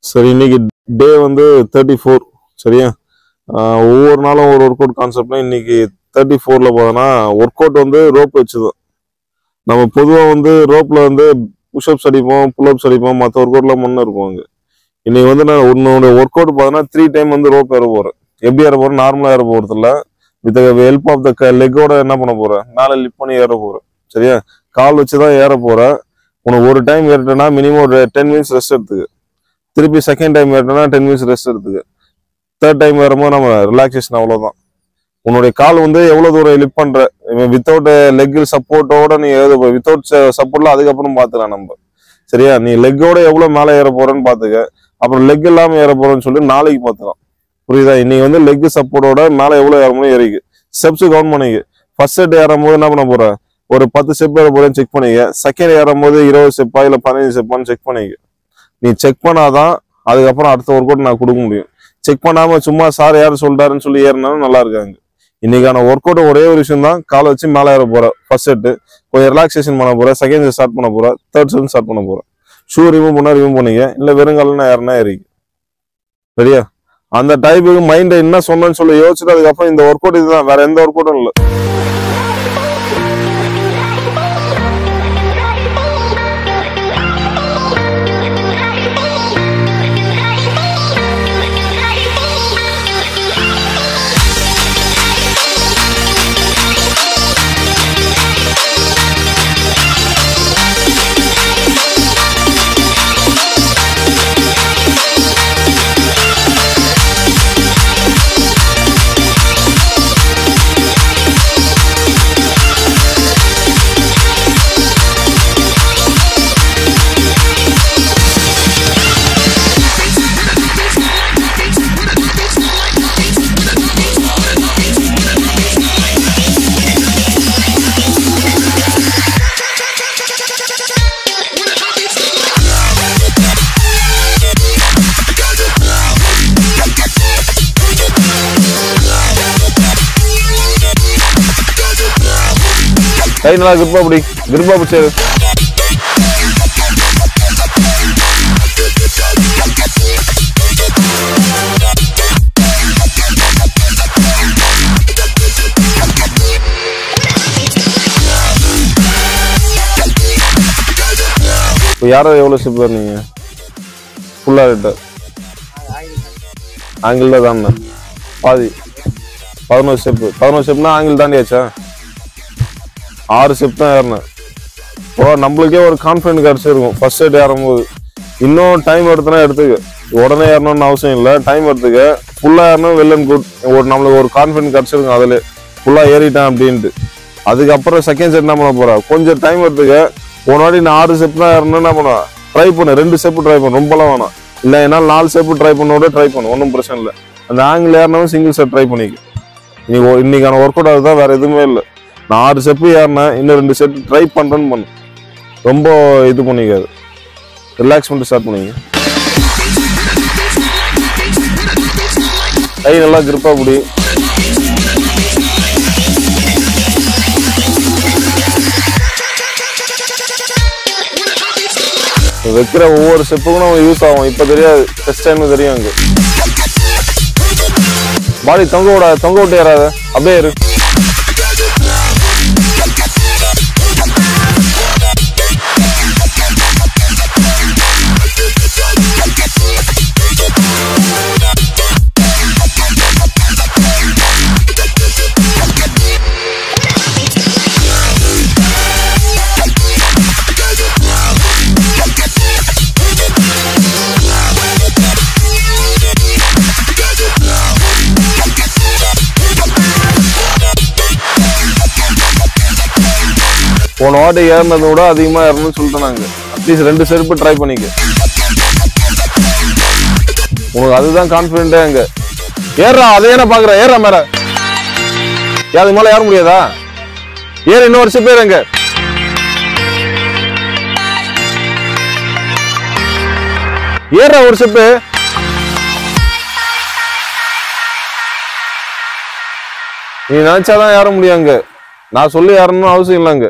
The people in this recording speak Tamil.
சரி, இன்னைக்கு டே வந்து 34. சரியா? ஒவ்வொரு நாளும் ஒரு ஒர்க் அவுட் கான்செப்ட்னா இன்னைக்கு 34ல போதுன்னா ஒர்க் அவுட் வந்து ரோப் வச்சுதான். நம்ம பொதுவாக வந்து ரோப்ல வந்து புஷ்அப்ஸ் அடிப்போம், புல்அப்ஸ் அடிப்போம், மற்ற ஒர்க் அவுட்லாம் முன்னே இருப்போம். இன்னைக்கு வந்து நான் உன்னோட ஒர்க் அவுட் பார்த்தோன்னா 3 டைம் வந்து ரோப் ஏற போறேன். எப்படி ஏற போறேன்? நார்மலா ஏற போறது இல்ல, வித் ஹெல்ப் ஆஃப் த லெக்கோட என்ன பண்ண போறேன்? மேலே லிஃப்ட் பண்ணி ஏற போறேன். சரியா? கால் வச்சுதான் ஏற போறேன். உனக்கு ஒரு டைம் ஏறிட்டேன்னா மினிமம் ஒரு 10 மினிட்ஸ் ரெஸ்ட் எடுத்துக்கு. திருப்பி செகண்ட் டைம் ஏறிட்டேன்னா 10 மினிட்ஸ் ரெஸ்ட் எடுத்துக்கு. தேர்ட் டைம் வரும்போது நம்ம ரிலாக்ஸேஷன் அவ்வளவுதான். உன்னுடைய கால் வந்து எவ்வளவு தூரம் லிஃப்ட் பண்ற, வித்தவுட் லெக் சப்போர்ட்டோட நீ வித்தவுட் சப்போர்ட்ல அதுக்கப்புறம் பாத்துக்கலாம் நம்ம. சரியா? நீ லெக்கோட எவ்வளவு மேலே ஏற போறேன்னு பாத்துக்க. அப்புறம் லெக் இல்லாம ஏற போறேன்னு சொல்லி நாளைக்கு பாத்துக்கலாம். புரியுதா? இன்னைக்கு வந்து லெக் சப்போர்ட்டோட மேலே எவ்வளவு ஏற முடியும் ஏறிக்கு. ஸ்டெப்ஸ் கவுண்ட் பண்ணிக்க. ஃபர்ஸ்ட் செட் ஏறும் போது என்ன பண்ண போற? ஒரு 10 ஸ்டெப் ஏற போறேன்னு செக் பண்ணிக்க. செகண்ட் ஏறும் போது 20 ஸ்டெப்பா இல்ல 15 ஸ்டெப்பான்னு செக் பண்ணிக்க. நீ செக் பண்ணாதான் அதுக்கப்புறம் அடுத்த ஒர்க் அவுட் நான் கொடுக்க முடியும். செக் பண்ணாம சும்மா சார் யாரு சொல்லிட்டாருன்னு சொல்லி ஏறினாலும் நல்லா இருக்காங்க. இன்னைக்கான ஒர்க் அவுட் ஒரே ஒரு விஷயம் தான், காலை வச்சு மேலே ஏற போற. ஃபர்ஸ்ட் செட்டு கொஞ்சம் ரிலாக்ஸேஷன் பண்ண போற, செகண்ட் செட் ஸ்டார்ட் பண்ண போற, தேர்ட் செட் ஸ்டார்ட் பண்ண போற. ஷூ ரிமூவ் பண்ணிக்க, இல்ல வெறுங்காலன்னா ஏறினா ஏறிக்கு. சரியா? அந்த டைப்புக்கு மைண்ட் என்ன சொன்னேன்னு சொல்லி யோசிச்சுட்டு அதுக்கப்புறம் இந்த ஒர்க் அவுட் இதுதான், வேற எந்த ஒர்க் அவுட்டும் இல்லை. கை நல்லா கிருப்பா பிடிச்சது. யாரோ எவ்வளவு ஸ்டெப் நீங்க ஃபுல்லா ஆங்கிள் தான் பாதி 11 ஸ்டெப்னா ஆங்கிள் தாண்டியாச்சா? 6 ஸ்டெப் தான் ஏறினேன். ஓ, நம்மளுக்கே ஒரு கான்ஃபிடன்ட் கிடைச்சிருக்கும் ஃபர்ஸ்ட் செட் ஏறும்போது. இன்னும் டைம் எடுத்துக்க, உடனே ஏறணும்னு அவசியம் இல்லை, டைம் எடுத்துக்க. ஃபுல்லா ஏறணும், வெல் அண்ட் குட். நம்மளுக்கு ஒரு கான்ஃபிடன்ட் கிடைச்சிருக்கும் அதில் ஃபுல்லா ஏறிட்டேன் அப்படின்ட்டு. அதுக்கப்புறம் செகண்ட் செட் என்ன பண்ண போற? கொஞ்சம் டைம் எடுத்துக்க. ஒரு வாட்டி நான் 6 ஸ்டெப் தான் ஏறணும், என்ன பண்ண ட்ரை பண்ணு. 2 ஸ்டெப் ட்ரை பண்ணு, ரொம்பலாம் வேணாம். இல்லை என்னால் 4 ஸ்டெப் ட்ரை பண்ணு, ஒன்றும் பிரச்சனை இல்லை. அந்த ஆங்கிள் ஏறினவும் சிங்கிள் செட் ட்ரை பண்ணிக்க. இன்னைக்கான ஒர்க் அவுட் அதுதான், வேற எதுவுமே இல்லை. நான் 6 ஸ்டெப் ஏறினேன், இன்னும் 2 ஸ்டெப் ட்ரை பண்றேன்னு பண்ணு. ரொம்ப இது பண்ணிக்காது, ரிலாக்ஸ் பண்ணிட்டு ஸ்டார்ட் பண்ணிக்க. கை நல்லா கிரிப்பா பிடி. வைக்கிற ஒவ்வொரு ஸ்டெப்புக்கும் நம்ம யூஸ் ஆகும். இப்ப தெரியாது, ஃபர்ஸ்ட் டைம் தெரியும். அங்க பாடி தொங்க விட்டு ஏறாத, அப்படியே இரு. போன வாட்டி ஏறினதை விட அதிகமா ஏறணும்னு சொல்லிட்டு நாங்க அட்லீஸ்ட் 2 ஸ்டெப் ட்ரை பண்ணிக்க. உனக்கு அதுதான் கான்பிடென்டே. அங்க ஏறா, அதே என்ன பாக்குற? ஏறா மேல, அது மேல ஏற முடியாதா? ஏற, இன்னொரு ஸ்டெப் ஏறுங்க. ஏற ஒரு ஸ்டெப். நீ நினைச்சாதான் ஏற முடியும். அங்க நான் சொல்லி ஏறணும்னு அவசியம் இல்லைங்க.